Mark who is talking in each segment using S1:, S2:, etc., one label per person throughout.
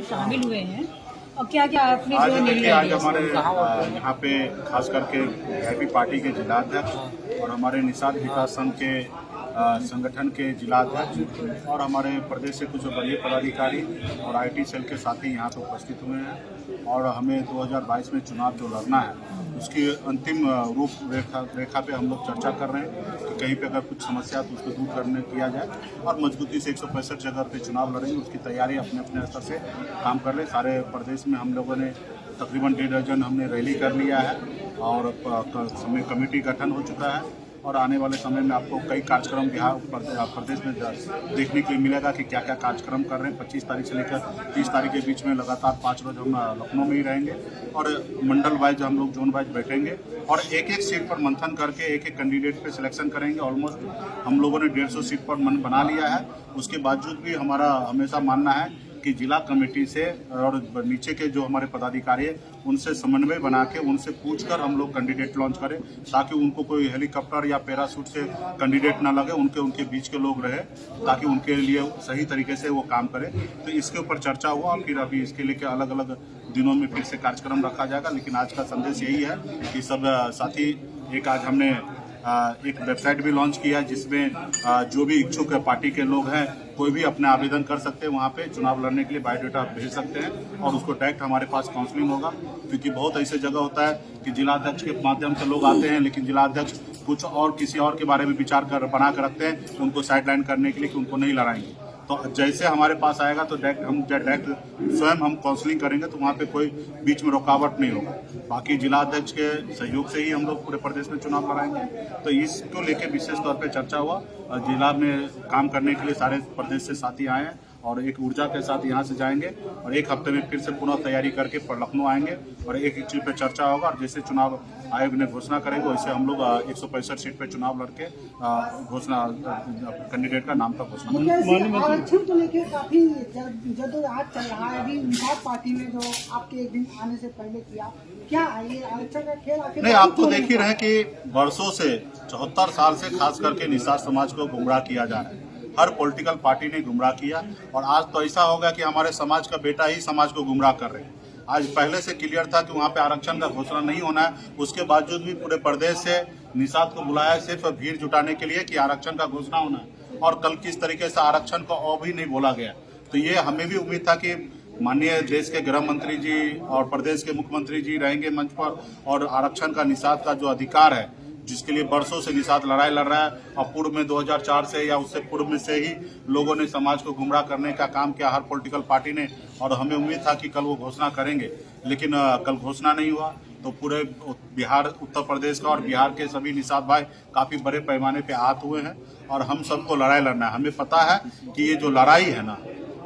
S1: में शामिल हुए हैं और क्या क्या आपने
S2: आज
S1: जो
S2: देखिए,
S1: निर्णय
S2: आज
S1: लिया?
S2: हमारे यहाँ पे खास करके वीआईपी पार्टी के जिलाध्यक्ष और हमारे निषाद विकास संघ के संगठन के जिलाध्यक्ष और हमारे प्रदेश से कुछ वरीय पदाधिकारी और आईटी सेल के साथी यहाँ पे उपस्थित हुए हैं और हमें 2022 में चुनाव जो लड़ना है उसकी अंतिम रूप रेखा पे हम लोग चर्चा कर रहे हैं कि कहीं पे अगर कुछ समस्या है तो उसको दूर करने किया जाए और मजबूती से 165 जगह पे चुनाव लड़ेंगे। उसकी तैयारी अपने अपने स्तर से काम कर ले। सारे प्रदेश में हम लोगों ने तकरीबन 1.5 दर्जन हमने रैली कर लिया है और समय कमेटी गठन हो चुका है और आने वाले समय में आपको कई कार्यक्रम बिहार प्रदेश में देखने के लिए मिलेगा कि क्या क्या कार्यक्रम कर रहे हैं। 25 तारीख से लेकर 30 तारीख के बीच में लगातार 5 रोज हम लखनऊ में ही रहेंगे और मंडल वाइज हम लोग जोन वाइज बैठेंगे और एक एक सीट पर मंथन करके एक एक कैंडिडेट पे सिलेक्शन करेंगे। ऑलमोस्ट हम लोगों ने 150 सीट पर मन बना लिया है। उसके बावजूद भी हमारा हमेशा मानना है कि जिला कमेटी से और नीचे के जो हमारे पदाधिकारी है उनसे समन्वय बना के उनसे पूछकर हम लोग कैंडिडेट लॉन्च करें ताकि उनको कोई हेलीकॉप्टर या पैराशूट से कैंडिडेट ना लगे, उनके बीच के लोग रहे ताकि उनके लिए सही तरीके से वो काम करें। तो इसके ऊपर चर्चा हुआ और फिर अभी इसके लिए अलग अलग दिनों में फिर से कार्यक्रम रखा जाएगा। लेकिन आज का संदेश यही है कि सब साथी एक आज हमने एक वेबसाइट भी लॉन्च किया है जिसमें जो भी इच्छुक पार्टी के लोग हैं कोई भी अपने आवेदन कर सकते हैं। वहाँ पे चुनाव लड़ने के लिए बायोडाटा भेज सकते हैं और उसको डायरेक्ट हमारे पास काउंसलिंग होगा। क्योंकि बहुत ऐसे जगह होता है कि जिलाध्यक्ष के माध्यम से लोग आते हैं लेकिन जिलाध्यक्ष कुछ और किसी और के बारे में विचार कर बना कर रखते हैं उनको साइडलाइन करने के लिए कि उनको नहीं लड़ाएंगे। तो जैसे हमारे पास आएगा तो डायरेक्ट स्वयं हम काउंसलिंग करेंगे तो वहाँ पे कोई बीच में रुकावट नहीं होगा। बाकी जिला अध्यक्ष के सहयोग से ही हम लोग पूरे प्रदेश में चुनाव लड़ाएंगे। तो इसको लेके विशेष तौर पे चर्चा हुआ और जिला में काम करने के लिए सारे प्रदेश से साथी आए हैं और एक ऊर्जा के साथ यहाँ से जाएंगे और एक हफ्ते में फिर से पुनः तैयारी करके लखनऊ आएंगे और एक एक चीज पे चर्चा होगा। और जैसे चुनाव आयोग ने घोषणा करेंगे वैसे हम लोग 165 सीट पे चुनाव लड़के घोषणा कैंडिडेट का नाम का घोषणा।
S3: आरक्षण को लेकर काफी जद्दोजहद चल रहा है अभी निषाद पार्टी में जो आपके एक दिन आने से पहले किया, क्या है ये आरक्षण का खेल आखिर?
S2: नहीं, आप तो देख ही रहे कि वर्षों से 74 साल से खास करके निषाद समाज को गुमराह किया जा रहा है। हर पॉलिटिकल पार्टी ने गुमराह किया और आज तो ऐसा होगा कि हमारे समाज का बेटा ही समाज को गुमराह कर रहे हैं। आज पहले से क्लियर था कि वहाँ पे आरक्षण का घोषणा नहीं होना है, उसके बावजूद भी पूरे प्रदेश से निषाद को बुलाया सिर्फ भीड़ जुटाने के लिए कि आरक्षण का घोषणा होना है और कल किस तरीके से आरक्षण को और भी नहीं बोला गया। तो ये हमें भी उम्मीद था कि माननीय देश के गृह मंत्री जी और प्रदेश के मुख्यमंत्री जी रहेंगे मंच पर और आरक्षण का निषाद का जो अधिकार है जिसके लिए वर्षों से निषाद लड़ाई लड़ रहा है और पूर्व में 2004 से या उससे पूर्व में से ही लोगों ने समाज को गुमराह करने का काम किया हर पॉलिटिकल पार्टी ने। और हमें उम्मीद था कि कल वो घोषणा करेंगे लेकिन कल घोषणा नहीं हुआ। तो पूरे बिहार, उत्तर प्रदेश का और बिहार के सभी निषाद भाई काफी बड़े पैमाने पे आहत हुए हैं और हम सबको लड़ाई लड़ना है। हमें पता है कि ये जो लड़ाई है ना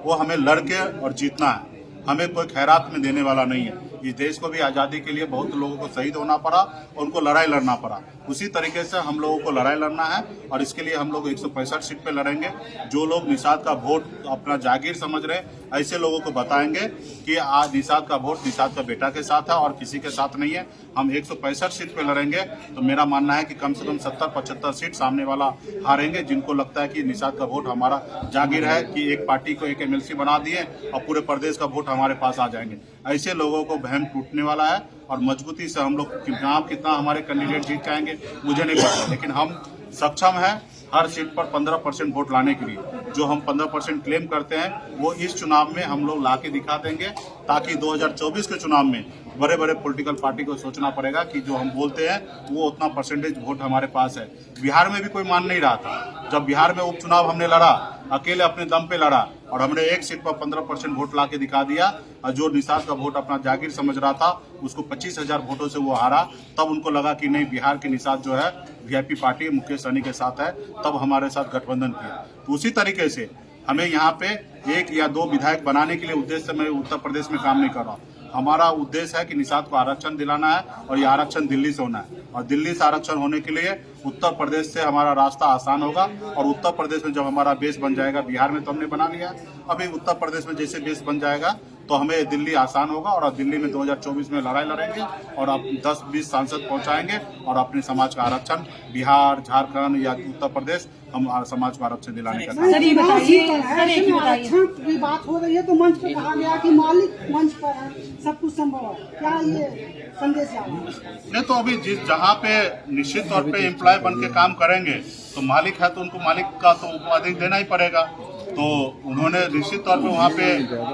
S2: वो हमें लड़के और जीतना है, हमें कोई खैरात में देने वाला नहीं है। इस देश को भी आज़ादी के लिए बहुत लोगों को शहीद होना पड़ा और उनको लड़ाई लड़ना पड़ा। उसी तरीके से हम लोगों को लड़ाई लड़ना है और इसके लिए हम लोग 165 सीट पे लड़ेंगे। जो लोग निषाद का वोट अपना जागीर समझ रहे हैं ऐसे लोगों को बताएंगे कि आज निषाद का वोट निषाद का बेटा के साथ है और किसी के साथ नहीं है। हम 165 सीट पे लड़ेंगे तो मेरा मानना है कि कम से कम 70-75 सीट सामने वाला हारेंगे जिनको लगता है कि निषाद का वोट हमारा जागीर है कि एक पार्टी को एक MLC बना दिए और पूरे प्रदेश का वोट हमारे पास आ जाएंगे। ऐसे लोगों को वहम टूटने वाला है और मजबूती से हम लोग कितना हमारे कैंडिडेट जीत के आएंगे मुझे नहीं पता, लेकिन हम सक्षम हैं हर सीट पर 15% वोट लाने के लिए। जो हम 15% क्लेम करते हैं वो इस चुनाव में हम लोग ला के दिखा देंगे ताकि 2024 के चुनाव में बड़े बड़े पॉलिटिकल पार्टी को सोचना पड़ेगा कि जो हम बोलते हैं वो उतना परसेंटेज वोट हमारे पास है। बिहार में भी कोई मान नहीं रहा था। जब बिहार में उपचुनाव हमने लड़ा अकेले अपने दम पे लड़ा और हमने एक सीट पर 15% वोट ला के दिखा दिया और जो निषाद का वोट अपना जागीर समझ रहा था उसको 25,000 वोटों से वो हारा। तब उनको लगा कि नहीं, बिहार के निषाद जो है वीआईपी पार्टी मुकेश सहनी के साथ है, तब हमारे साथ गठबंधन किया। तो उसी तरीके से हमें यहाँ पे 1 या 2 विधायक बनाने के लिए उद्देश्य से मैं उत्तर प्रदेश में काम नहीं कर रहा हूँ। हमारा उद्देश्य है कि निषाद को आरक्षण दिलाना है और ये आरक्षण दिल्ली से होना है और दिल्ली से आरक्षण होने के लिए उत्तर प्रदेश से हमारा रास्ता आसान होगा और उत्तर प्रदेश में जब हमारा बेस बन जाएगा, बिहार में तो हमने बना लिया, अभी उत्तर प्रदेश में जैसे बेस बन जाएगा तो हमें दिल्ली आसान होगा और दिल्ली में 2024 में लड़ाई लड़ेंगे और अब 10-20 सांसद पहुंचाएंगे और अपने समाज का आरक्षण बिहार, झारखंड या उत्तर प्रदेश हम समाज को आरक्षण दिलाने का
S1: सर ये बताइए, सर एक ही बताइए।
S3: आरक्षण की बात हो रही है तो मंच पे कहा गया कि मालिक मंच पर है, सब कुछ संभव है, क्या ये संदेश आ रहा है?
S2: नहीं तो अभी जहाँ पे निश्चित तौर पे एम्प्लॉय बन के काम करेंगे तो मालिक है तो उनको मालिक का तो उपाधि देना ही पड़ेगा। तो उन्होंने निश्चित तौर पे वहाँ पे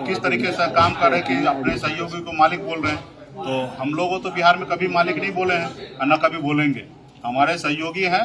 S2: किस तरीके से काम कर रहे हैं कि अपने सहयोगी को मालिक बोल रहे हैं। तो हम लोगों तो बिहार में कभी मालिक नहीं बोले हैं और न कभी बोलेंगे। हमारे सहयोगी हैं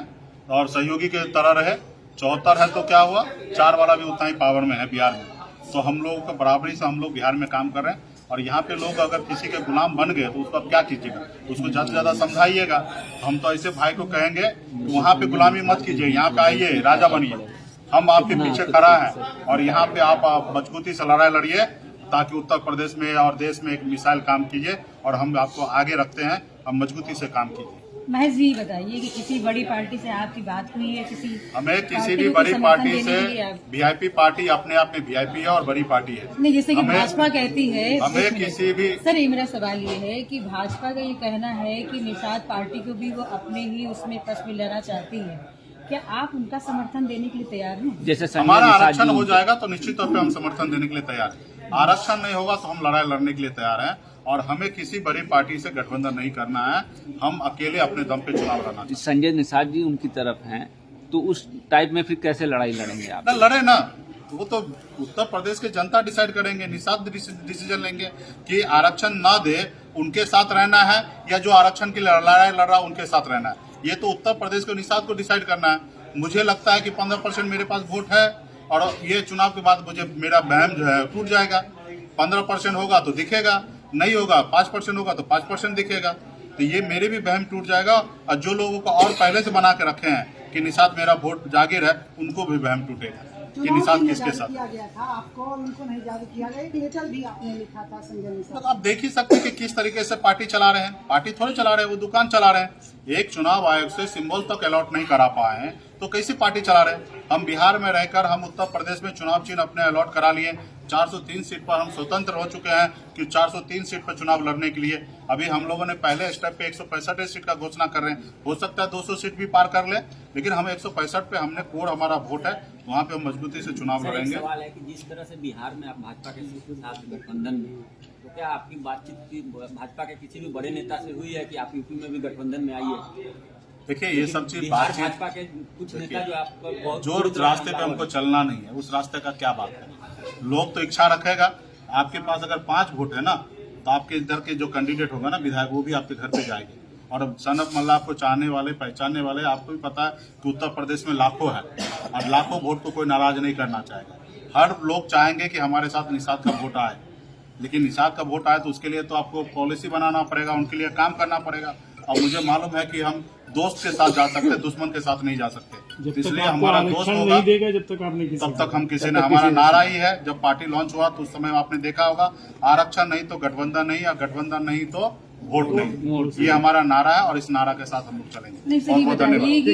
S2: और सहयोगी के तरह रहे। 74 है तो क्या हुआ, 4 वाला भी उतना ही पावर में है बिहार में। तो हम लोगों को बराबरी से हम लोग बिहार में काम कर रहे हैं और यहाँ पे लोग अगर किसी के गुलाम बन गए तो उसको अब क्या कीजिएगा, उसको ज़्यादा से ज़्यादा समझाइएगा। हम तो ऐसे भाई को कहेंगे वहाँ पे गुलामी मत कीजिए, यहाँ पे आइए, राजा बनिए, हम आपके पीछे खड़ा है और यहाँ पे आप मजबूती से लड़ाई लड़िए ताकि उत्तर प्रदेश में और देश में एक मिसाइल काम कीजिए और हम आपको आगे रखते हैं, हम मजबूती से काम कीजिए।
S1: महज जी बताइए कि किसी बड़ी पार्टी से आपकी बात हुई है?
S2: हमें किसी भी बड़ी पार्टी से, वीआईपी पार्टी अपने आप में वीआईपी है और बड़ी पार्टी है
S1: नहीं, जैसे कि भाजपा कहती है।
S2: हमें किसी भी
S1: सर ये मेरा सवाल ये है कि भाजपा का ये कहना है कि निषाद पार्टी को भी वो अपने ही उसमें पक्ष में लेना चाहती है, क्या आप उनका समर्थन देने के लिए तैयार हैं?
S4: जैसे
S2: हमारा आरक्षण हो जाएगा तो निश्चित तौर पे हम समर्थन देने के लिए तैयार हैं। आरक्षण नहीं होगा तो हम लड़ाई लड़ने के लिए तैयार हैं और हमें किसी बड़ी पार्टी से गठबंधन नहीं करना है। हम अकेले अपने दम पे चुनाव लड़ना चाहते हैं।
S4: संजय निषाद जी उनकी तरफ हैं तो उस टाइप में फिर कैसे लड़ाई लड़ेंगे आप?
S2: ना लड़े ना, वो तो उत्तर प्रदेश की जनता डिसाइड करेंगे, निषाद डिसीजन लेंगे कि आरक्षण ना दे उनके साथ रहना है या जो आरक्षण की लड़ाई लड़ रहा उनके साथ रहना है। ये तो उत्तर प्रदेश के निषाद को डिसाइड करना है। मुझे लगता है कि 15% मेरे पास वोट है और ये चुनाव के बाद मुझे मेरा बहम जो है टूट जाएगा। 15% होगा तो दिखेगा, नहीं होगा 5% होगा तो 5% दिखेगा। तो ये मेरे भी बहम टूट जाएगा और जो लोगों को और पहले से बना के रखे हैं कि निषाद मेरा वोट जागीर है, उनको भी बहम टूटेगा कि निषाद किसके साथ।
S3: किया गया था आपको, उनको नहीं जारी किया गया, एक लेटर भी आपने लिखा था संजय निषाद।
S2: तो आप देख ही सकते हैं कि किस तरीके से पार्टी चला रहे हैं। पार्टी थोड़ी चला रहे हैं, वो दुकान चला रहे हैं। एक चुनाव आयोग से सिंबल तक अलॉट नहीं करा पाए हैं तो कैसी पार्टी चला रहे हैं। हम बिहार में रहकर हम उत्तर प्रदेश में चुनाव चिन्ह अपने अलॉट करा लिए। 403 सीट पर हम स्वतंत्र हो चुके हैं कि 403 सीट पर चुनाव लड़ने के लिए। अभी हम लोगों ने पहले स्टेप पे 165 सीट का घोषणा कर रहे हैं। हो सकता है 200 सीट भी पार कर ले, लेकिन हम 165 पे हमने कोर हमारा वोट है, वहाँ पे हम मजबूती से चुनाव लड़ेंगे।
S5: सवाल है कि जिस तरह से बिहार में आप भाजपा के साथ गठबंधन में, तो क्या आपकी बातचीत भाजपा के किसी भी बड़े नेता से हुई है कि आप यूपी में भी गठबंधन में आइए?
S2: देखिए ये सब चीज
S5: बातचीत भाजपा के कुछ नेता जो आपको
S2: जो रास्ते पे हमको चलना नहीं है उस रास्ते का क्या बात है। लोग तो इच्छा रखेगा। आपके पास अगर 5 वोट है ना तो आपके इधर के जो कैंडिडेट होगा ना विधायक, वो भी आपके घर पे जाएंगे। और सनत मल्ला आपको चाहने वाले, पहचानने वाले, आपको भी पता है कि उत्तर प्रदेश में लाखों है और लाखों वोट को कोई नाराज नहीं करना चाहेगा। हर लोग चाहेंगे कि हमारे साथ निषाद का वोट आए, लेकिन निषाद का वोट आए तो उसके लिए तो आपको पॉलिसी बनाना पड़ेगा, उनके लिए काम करना पड़ेगा। और मुझे मालूम है कि हम दोस्त के साथ जा सकते हैं, दुश्मन के साथ नहीं जा सकते। इसलिए हमारा दोस्त होगा तब तक हम किसी ने, हमारा नारा ही है। जब पार्टी लॉन्च हुआ तो उस समय आपने देखा होगा, आरक्षण नहीं तो गठबंधन नहीं, या गठबंधन नहीं तो वोट नहीं। ये हमारा नारा है और इस नारा के साथ हम लोग चलेंगे।
S1: नहीं, सही
S2: बहुत बहुत धन्यवाद।
S1: बताइए कि